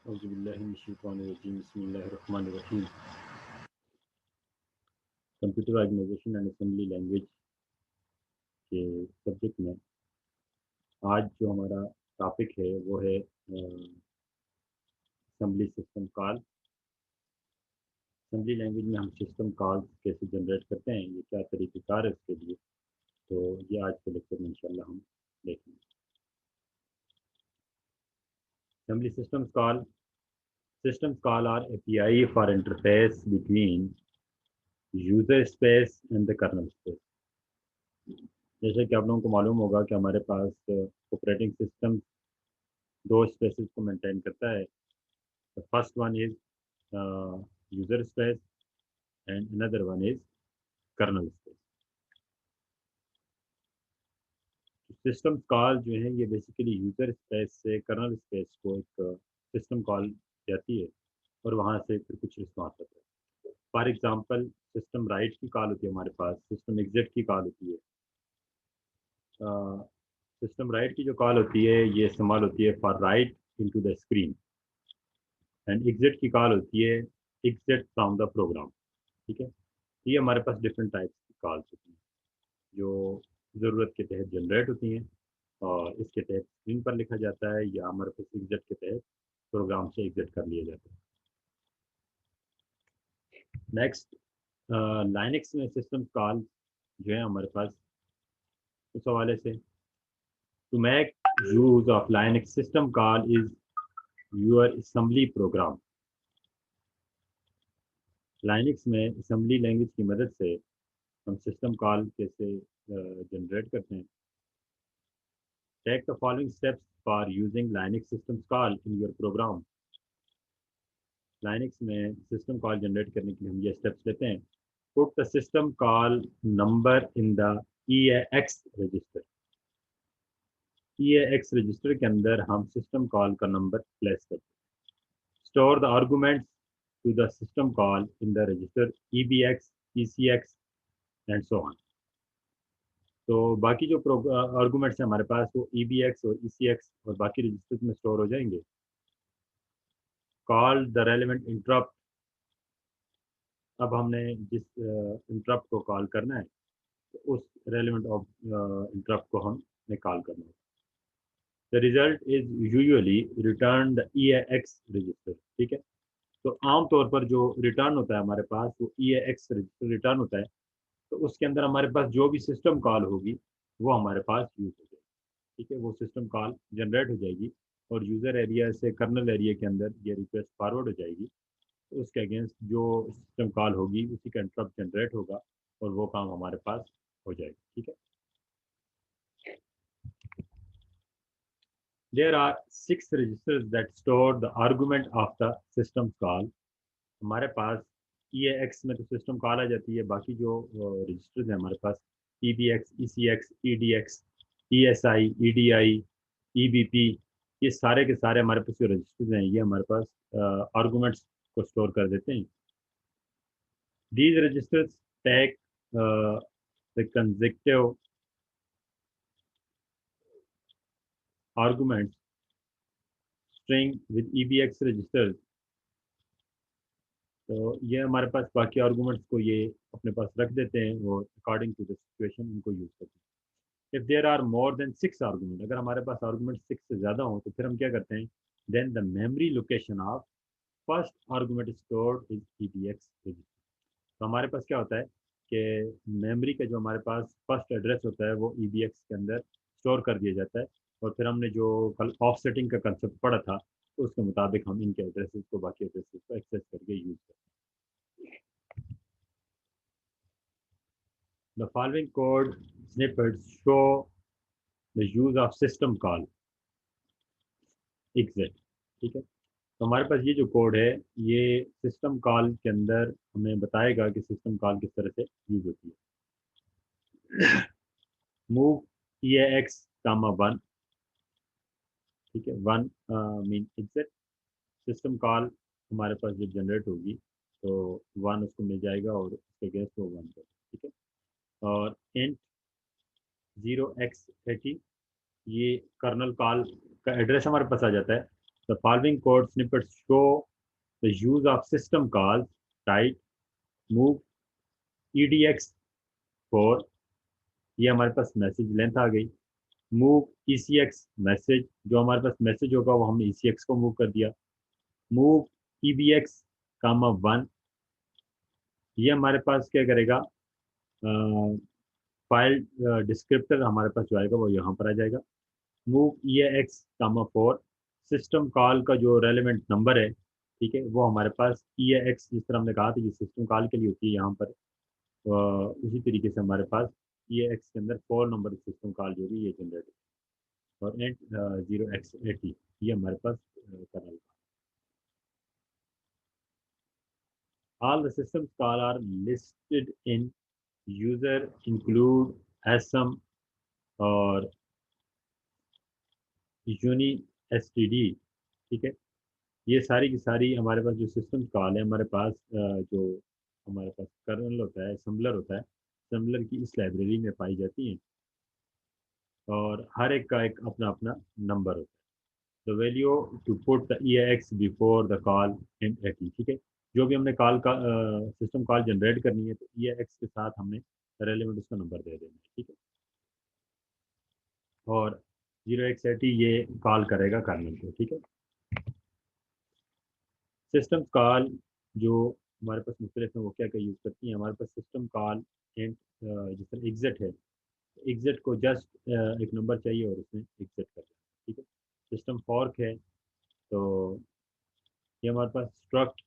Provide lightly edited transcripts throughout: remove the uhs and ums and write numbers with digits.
बिस्मिल्लाहिर्रहमानिर्रहीम। Computer organization and assembly language के subject में आज जो हमारा टॉपिक है वो है assembly system call. Assembly language में हम सिस्टम कॉल कैसे जनरेट करते हैं, ये क्या तरीक़ेकार है उसके लिए, तो ये आज के लेक्चर में इंशाल्लाह हम देखेंगे। Assembly systems call are API for interface between user space and the kernel space। जैसे कि आप लोगों को मालूम होगा कि हमारे पास ऑपरेटिंग सिस्टम दो स्पेसेस को मेंटेन करता है। First one is user space and another one is kernel space. System call जो है ये बेसिकली यूजर स्पेस से कर्नल स्पेस को एक सिस्टम कॉल जाती है और वहाँ से फिर कुछ रिस्पॉन्स आता है। फॉर एग्जांपल सिस्टम राइट की कॉल होती है हमारे पास, सिस्टम एग्जिट की कॉल होती है। सिस्टम राइट की जो कॉल होती है ये इस्तेमाल होती है for right into the screen, and exit की कॉल होती है एग्जिट फ्रॉम द प्रोग्राम। ठीक है, ये हमारे पास डिफरेंट टाइप्स की कॉल्स होती हैं जो ज़रूरत के तहत जनरेट होती हैं और इसके तहत स्क्रीन पर लिखा जाता है या हमारे पास एग्जिट के तहत प्रोग्राम से एग्जिट कर लिया जाता है। नेक्स्ट, लाइनक्स में सिस्टम कॉल जो है हमारे पास उस हवाले से, to make use of Linux system call is your assembly program. Linux में असेंबली लैंग्वेज की मदद से हम सिस्टम कॉल कैसे जनरेट करते हैं। Take the following steps for using Linux system call in your program. Linux में सिस्टम कॉल जनरेट करने के लिए हम ये स्टेप्स लेते हैं। Put the system call number in the EAX register. EAX register के अंदर हम सिस्टम कॉल का नंबर प्लेस करते हैं। Store the arguments to the system call in the register EBX, ECX and so on. तो बाकी जो आर्गुमेंट्स हैं हमारे पास वो EBX और ECX और बाकी रजिस्टर्स में स्टोर हो जाएंगे। Call the relevant interrupt. अब हमने जिस इंटरप्ट को कॉल करना है तो उस रेलेवेंट ऑफ इंटरप्ट को हमने कॉल करना है। The result is usually return the EAX register. ठीक है, तो आमतौर पर जो रिटर्न होता है हमारे पास वो EAX रजिस्टर रिटर्न होता है। तो उसके अंदर हमारे पास जो भी सिस्टम कॉल होगी वो हमारे पास यूज हो जाएगी। ठीक है, वो सिस्टम कॉल जनरेट हो जाएगी और यूज़र एरिया से कर्नल एरिया के अंदर ये रिक्वेस्ट फॉरवर्ड हो जाएगी। तो उसके अगेंस्ट जो सिस्टम कॉल होगी उसी का इंटरप्ट जनरेट होगा और वो काम हमारे पास हो जाएगा। ठीक है, there are 6 registers that store the argument of the system call। हमारे पास EAX में तो सिस्टम कॉल आ जाती है, बाकी जो रजिस्टर्स हैं हमारे पास EBX, ECX, EDX, ESI, EDI, EBP, ये सारे के सारे हमारे पास जो रजिस्टर्स हैं ये हमारे पास आर्गूमेंट्स को स्टोर कर देते हैं। These registers take the consecutive arguments string with EBX registers। तो ये हमारे पास बाकी आर्गूमेंट्स को ये अपने पास रख देते हैं और अकॉर्डिंग टू द सिचुएशन इनको यूज़ करते हैं। If there are more than 6 argument, अगर हमारे पास आर्गूमेंट 6 से ज़्यादा हो तो फिर हम क्या करते हैं, then the memory location of first argument stored is EBX register. तो हमारे पास क्या होता है कि मेमोरी का जो हमारे पास फर्स्ट एड्रेस होता है वो EBX के अंदर स्टोर कर दिया जाता है और फिर हमने जो कल ऑफसेटिंग का कंसेप्ट पढ़ा था तो उसके मुताबिक हम इनके एड्रेसेस को बाकी एड्रेसेस को एक्सेस करके यूज़ करते हैं। The following code snippets show the use of system call exit। ठीक है, तो हमारे पास ये जो कोड है ये सिस्टम कॉल के अंदर हमें बताएगा कि सिस्टम कॉल किस तरह से यूज होती है। Move EAX, 1। ठीक है, 1 मीन एग्जिट। सिस्टम कॉल हमारे पास जब जनरेट होगी तो 1 उसको मिल जाएगा और उसके अगेंस्ट वो 1 कर। ठीक है, और इंट 0x80 ये कर्नल कॉल का एड्रेस हमारे पास आ जाता है। The following code snippets show the use of system calls type move EDX 4, ये हमारे पास मैसेज लेंथ आ गई। मूव ECX मैसेज, जो हमारे पास मैसेज होगा वो हमने ECX को मूव कर दिया। मूव EBX कामा 1, ये हमारे पास क्या करेगा, फाइल डिस्क्रिप्टर हमारे पास जो आएगा वो यहाँ पर आ जाएगा। मूव EAX कामा 4, सिस्टम कॉल का जो रेलेवेंट नंबर है, ठीक है, वो हमारे पास EAX, जिस तरह हमने कहा था ये सिस्टम कॉल के लिए होती है यहाँ पर, उसी तरीके से हमारे पास EAX के अंदर 4 नंबर सिस्टम कॉल जो भी ये जनरेट है। और एंड 0x80 ये हमारे पास करना। All the systems call are listed in user include ASM और uni std, ठीक है। ये सारी की सारी हमारे पास जो सिस्टम कॉल है हमारे पास, जो हमारे पास कर्नल होता है, असम्बलर होता है, असम्बलर की इस लाइब्रेरी में पाई जाती हैं और हर एक का एक अपना अपना नंबर होता है। The value to put the EAX before the call in 80, ठीक है। जो भी हमने कॉल का सिस्टम कॉल जनरेट करनी है तो EAX के साथ हमने रेलिवेंट उसका नंबर दे देना है, ठीक है। और 0x80 ये कॉल करेगा कर्नल को, ठीक है। सिस्टम कॉल जो हमारे पास मुख्तलिफ है वो क्या क्या यूज़ करती हैं, हमारे पास सिस्टम कॉल एंड जिस तरह एग्जिट है, एग्जिट को जस्ट एक नंबर चाहिए और उसमें एग्जिट कर देना, ठीक है। सिस्टम फॉर्क है तो ये हमारे पास स्ट्रक्ट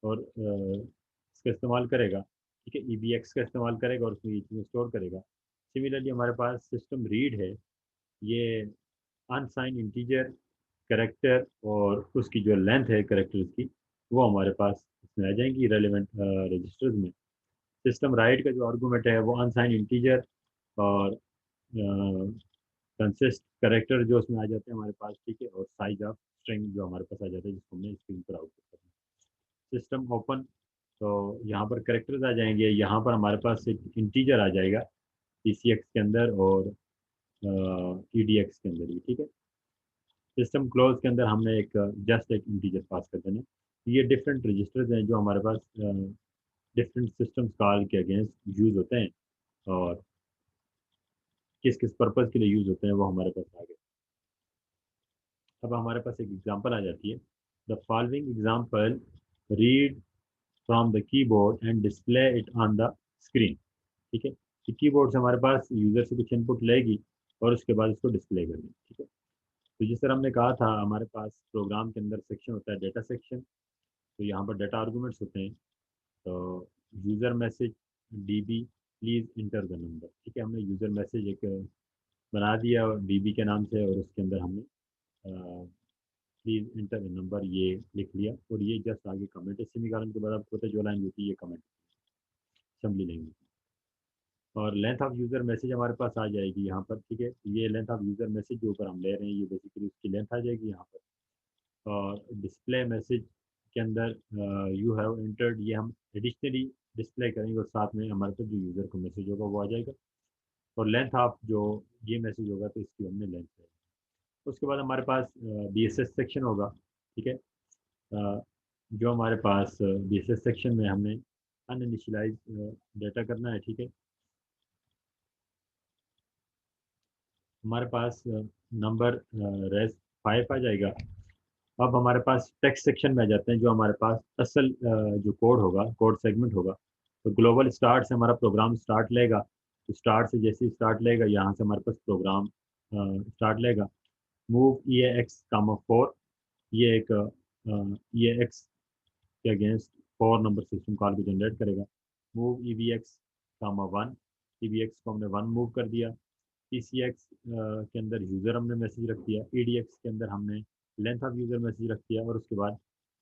और इसका इस्तेमाल करेगा, ठीक है, EBX का इस्तेमाल करेगा और उसमें ये चीज़ें स्टोर करेगा। सिमिलरली हमारे पास सिस्टम रीड है, ये अनसाइन इंटीजर करेक्टर और उसकी जो लेंथ है करेक्टर्स की वो हमारे पास इसमें आ जाएंगी रेलिवेंट रजिस्टर्स में। सिस्टम राइट का जो आर्गूमेंट है वो अनसाइन इंटीजर और कंसिस्ट करेक्टर जो उसमें आ जाते हैं हमारे पास, ठीक है, और साइज ऑफ स्ट्रिंग जो हमारे पास आ जाता है जिसको हमने स्क्रीन पर आउटपुट करना है। सिस्टम ओपन, तो यहाँ पर करेक्टर्स आ जाएंगे, यहाँ पर हमारे पास एक इंटीजर आ जाएगा ECX के अंदर और EDX के अंदर ही, ठीक है। सिस्टम क्लोज के अंदर हमने एक जस्ट एक इंटीजर पास कर देना है। ये डिफरेंट रजिस्टर्स हैं जो हमारे पास डिफरेंट सिस्टम्स कॉल के अगेंस्ट यूज़ होते हैं और किस किस पर्पज़ के लिए यूज़ होते हैं वो हमारे पास आ गए। अब हमारे पास एक एग्जांपल आ जाती है, the following example read from the keyboard and display it on the screen, ठीक है। कि कीबोर्ड से हमारे पास यूज़र से कुछ इनपुट लेगी और उसके बाद उसको डिस्प्ले करनी, ठीक है। तो जिस तरह हमने कहा था हमारे पास प्रोग्राम के अंदर सेक्शन होता है डेटा सेक्शन, तो यहाँ पर डेटा आर्गूमेंट्स होते हैं। तो user message DB please enter the number, ठीक है, हमने यूज़र मैसेज एक बना दिया DB के नाम से और उसके अंदर हमने प्लीज़ इंटर द नंबर ये लिख लिया और ये जस्ट आगे कमेंट है। सेमीकोलन के बाद आपको पता है जो लाइन होती है ये कमेंट असेंबली लैंग्वेज। और लेंथ ऑफ यूज़र मैसेज हमारे पास आ जाएगी यहाँ पर, ठीक है। ये लेंथ ऑफ यूज़र मैसेज जो ऊपर हम ले रहे हैं ये बेसिकली उसकी लेंथ आ जाएगी यहाँ पर। और डिस्प्ले मैसेज के अंदर यू हैव एंटर्ड ये हम एडिशनली डिस्प्ले करेंगे और साथ में हमारे पास जो यूज़र को मैसेज होगा वो आ जाएगा। और लेंथ ऑफ जो ये मैसेज होगा तो इसकी हमने लेंथ है। उसके बाद हमारे पास BSS सेक्शन होगा, ठीक है। जो हमारे पास BSS सेक्शन में हमने अनइनिशियलाइज डेटा करना है, ठीक है। हमारे पास नंबर रेस 5 आ जाएगा। अब हमारे पास टेक्स्ट सेक्शन में आ जाते हैं, जो हमारे पास असल जो कोड होगा, कोड सेगमेंट होगा। तो ग्लोबल स्टार्ट से हमारा प्रोग्राम स्टार्ट लेगा, तो स्टार्ट से जैसे ही स्टार्ट लेगा यहाँ से हमारे पास प्रोग्राम स्टार्ट लेगा। मूव EAX कामा 4, ये एक EAX के अगेंस्ट 4 नंबर सिस्टम कॉल को जनरेट करेगा। मूव EBX कामा 1, EBX को हमने 1 मूव कर दिया। ECX के अंदर यूज़र हमने मैसेज रख दिया, EDX के अंदर हमने लेंथ ऑफ यूज़र मैसेज रख दिया और उसके बाद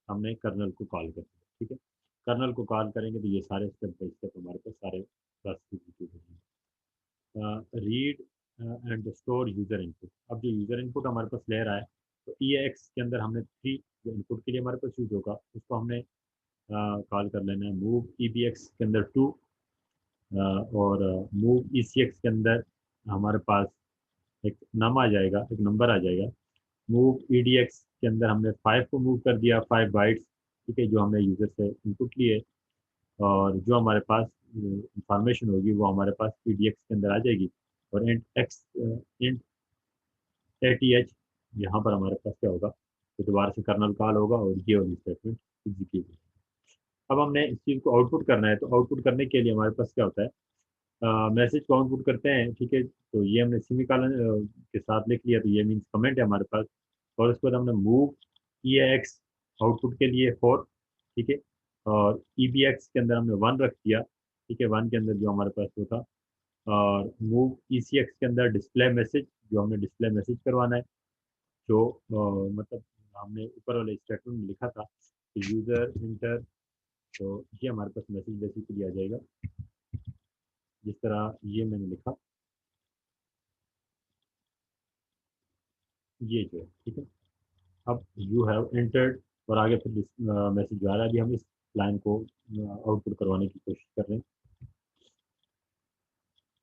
हमने कर्नल को कॉल कर दिया, ठीक है। कर्नल को कॉल करेंगे तो ये सारे स्टेप बाई स्टेप हमारे पास सारे प्रोसेस एग्जीक्यूट होंगे। Read and store user input, अब जो यूज़र इनपुट हमारे पास ले रहा है तो EAX के अंदर हमने 3 जो इनपुट के लिए हमारे पास यूज़ होगा उसको हमने कॉल कर लेना है। मूव EBX के अंदर 2 और मूव ECX के अंदर हमारे पास एक नाम आ जाएगा, एक नंबर आ जाएगा। मूव EDX के अंदर हमने 5 को मूव कर दिया, 5 बाइट्स, ठीक है, जो हमने यूज़र से इनपुट लिए, और जो हमारे पास इंफॉर्मेशन होगी वो हमारे पास EDX के अंदर आ जाएगी। और इंट ATH यहाँ पर हमारे पास क्या होगा, तो दोबारा से कर्नल कॉल होगा और ये वाली स्टेटमेंट एग्जीक्यूट होगी। अब हमने इस चीज़ को आउटपुट करना है, तो आउटपुट करने के लिए हमारे पास क्या होता है, मैसेज को आउटपुट करते हैं, ठीक है, तो ये हमने सेमीकोलन के साथ लिख लिया, तो ये मीन्स कमेंट है हमारे पास। और उसके बाद हमने मूव EAX आउटपुट के लिए 4, ठीक है, और EBX के अंदर हमने 1 रख दिया, ठीक है, 1 के अंदर जो हमारे पास वो था। और मूव ECX के अंदर डिस्प्ले मैसेज, जो हमने डिस्प्ले मैसेज करवाना है, जो मतलब हमने ऊपर वाले स्टेटमेंट में लिखा था कि यूज़र इंटर, तो ये हमारे पास मैसेज बेसिकली आ जाएगा, जिस तरह ये मैंने लिखा, ये जो है, ठीक है। अब यू हैव एंटर्ड, और आगे फिर मैसेज जो आ रहा है, अभी हम इस लाइन को आउटपुट करवाने की कोशिश कर रहे हैं।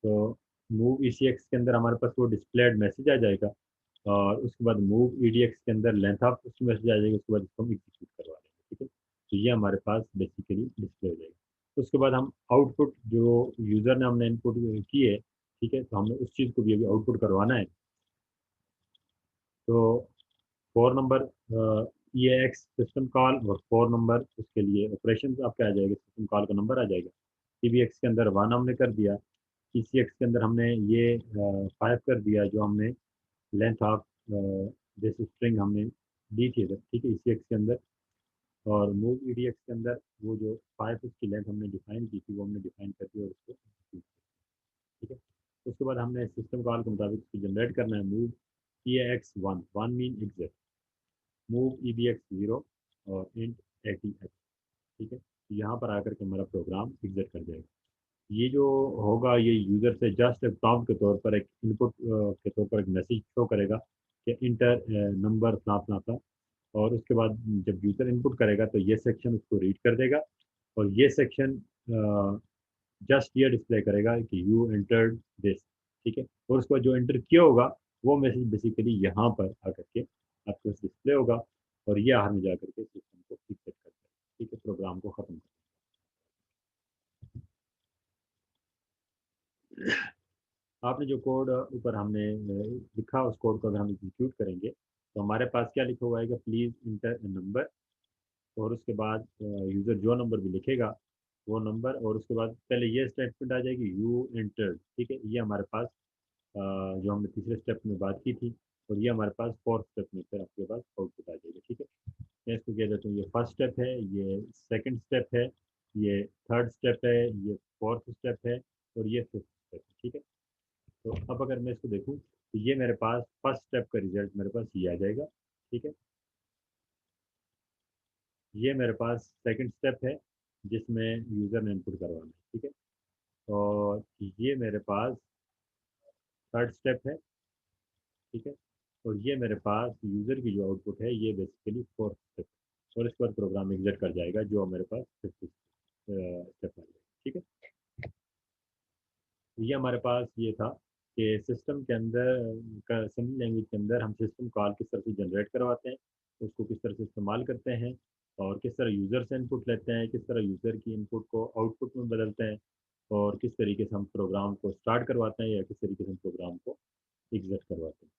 तो मूव ECX के अंदर हमारे पास वो डिस्प्लेड मैसेज आ जाएगा, और उसके बाद मूव EDX के अंदर लेंथ ऑफ उसकी मैसेज आ जाएगी, उसके बाद इसको हम एग्जीक्यूट करवा देंगे, ठीक है। तो ये हमारे पास बेसिकली डिस्प्ले हो जाएगा। तो उसके बाद हम आउटपुट जो यूज़र ने हमने इनपुट की है, ठीक है, तो हमने उस चीज़ को भी अभी आउटपुट करवाना है। तो 4 नंबर EAX सिस्टम कॉल, और 4 नंबर उसके लिए ऑपरेशन आपका आ जाएगा, सिस्टम कॉल का नंबर आ जाएगा। EBX के अंदर 1 हमने कर दिया, ECX के अंदर हमने ये 5 कर दिया, जो हमने लेंथ ऑफ दिस स्ट्रिंग हमने दी थी इधर, ठीक है, ECX के अंदर। और मूव EDX के अंदर वो जो 5 उसकी लेंथ हमने डिफाइन की थी, वो हमने डिफाइन कर दी और उसको execute किया, ठीक है। उसके बाद हमने सिस्टम कॉल के मुताबिक उसको जनरेट करना है। Move EAX 1, 1 mean exit, move EBX 0, और इंट ATH, ठीक है। तो यहाँ पर आकर के हमारा प्रोग्राम एग्जिट कर जाएगा। ये जो होगा, ये यूज़र से जस्ट एक प्रॉम्प्ट के तौर पर, एक इनपुट के तौर पर एक मैसेज शो करेगा कि इंटर नंबर फला फला, और उसके बाद जब यूज़र इनपुट करेगा तो ये सेक्शन उसको रीड कर देगा, और ये सेक्शन जस्ट ये डिस्प्ले करेगा कि यू एंटर्ड दिस, ठीक है। और उसके बाद जो एंटर किया होगा वो मैसेज बेसिकली यहाँ पर आकर के आपके पास डिस्प्ले होगा, और ये आखिर में जाकर के सिस्टम को फिक्स करता है, ठीक है, प्रोग्राम को ख़त्म कर। आपने जो कोड ऊपर हमने लिखा, उस कोड को अगर हम एग्जीक्यूट करेंगे तो हमारे पास क्या लिखा हुआ है, प्लीज़ इंटर नंबर, और उसके बाद यूज़र जो नंबर भी लिखेगा वो नंबर, और उसके बाद पहले ये स्टेटमेंट आ जाएगी यू एंटर्ड, ठीक है, ये हमारे पास जो हमने तीसरे स्टेप में बात की थी, और ये हमारे पास फोर्थ स्टेप में फिर आपके पास आउटपुट आ जाएगा, ठीक है। मैं इसको कह देता हूँ, ये फर्स्ट स्टेप है, ये सेकंड स्टेप है, ये थर्ड स्टेप है, ये फोर्थ स्टेप है, और ये फिफ्थ स्टेप है, ठीक है। तो अब अगर मैं इसको देखूँ तो ये मेरे पास फर्स्ट स्टेप का रिजल्ट मेरे पास ये आ जाएगा, ठीक है। ये मेरे पास सेकंड स्टेप है, जिसमें यूज़र ने इनपुट करवाना है, ठीक है। और ये मेरे पास थर्ड स्टेप है, ठीक है। और ये मेरे पास यूज़र की जो आउटपुट है, ये बेसिकली फोर्थ स्टेप, और इस पर प्रोग्राम एग्जिट कर जाएगा, जो मेरे पास फिफ्थ स्टेप आ जाएगा, ठीक है। ये हमारे पास ये था कि सिस्टम के अंदर का असेंबली लैंग्वेज के अंदर हम सिस्टम कॉल किस तरह से जनरेट करवाते हैं, उसको किस तरह से इस्तेमाल करते हैं, और किस तरह यूज़र से इनपुट लेते हैं, किस तरह यूज़र की इनपुट को आउटपुट में बदलते हैं, और किस तरीके से हम प्रोग्राम को स्टार्ट करवाते हैं या किस तरीके से हम प्रोग्राम को एग्जिट करवाते हैं।